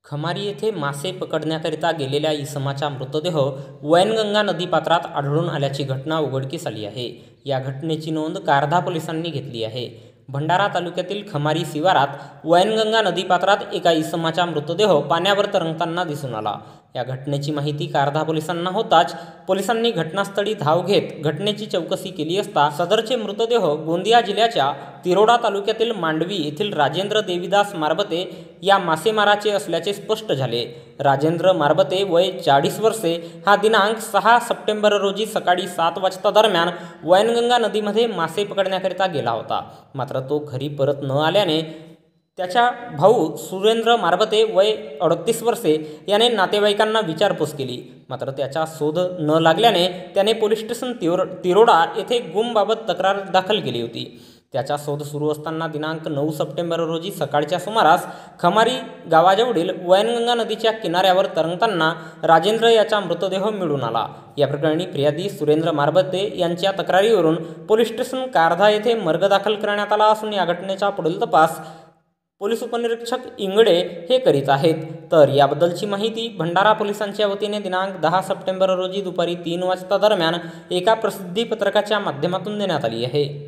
खमारी येथे मासे पकडण्याकरिता गेलेल्या इसमाचा मृतदेह वैनगंगा नदीपात्रात आढळून आल्याची घटना उघडकीस आली आहे। या घटनेची नोंद कारधा पोलिसांनी घेतली आहे। भंडारा तालुक्यातील खमारी शिवारात वैनगंगा नदीपात्रात एका इसमाचा मृतदेह पाण्यावर तरंगताना दिसून आला। या घटनेची माहिती कारधा पोलिसांना होताच पोलिसांनी घटनास्थळी धाव घेत घटनेची चौकशी केली असता सदरचे मृतदेह गोंदिया जिल्ह्याच्या तिरोडा तालुक्यातील मांडवी येथील राजेंद्र देवीदास मारबते या मासेमाराचे असल्याचे स्पष्ट झाले। राजेंद्र मारबते वय 40 वर्षे हा दिनांक 6 सप्टेंबर रोजी सकाळी 7 वाजता दरम्यान वैनगंगा नदीमध्ये मासे पकडण्याकरिता गेला होता। मात्र तो घरी परत न आल्याने त्याचा भाऊ सुरेंद्र मारबते वय 38 वर्षे याने नातेवाईकांना विचारपूस केली। मात्र त्याचा शोध न लागल्याने त्याने पोलीस स्टेशन तिरोडा येथे गुमबाबत तक्रार दाखल केली होती। त्याचा शोध सुरू असताना दिनांक 9 सप्टेंबर रोजी सकाळच्या सुमारास खमारी गावाजवळील वैनगंगा नदीच्या किनाऱ्यावर तरंगताना राजेंद्र याचा मृतदेह मिळून आला। या प्रकरणी फिर्यादी सुरेंद्र मारबते यांच्या तक्रारीवरून पोलीस स्टेशन कारधा येथे मर्ग दाखल करण्यात आला असून या घटनेचा पुढील तपास पोलीस उपनिरीक्षक इंगडे हे करीत आहेत। तर याबद्दलची माहिती भंडारा पोलिसांच्या वतीने दिनांक 10 सप्टेंबर रोजी दुपारी 3 वाजता दरम्यान एका प्रसिद्धी पत्रकाच्या माध्यमातून देण्यात आली आहे।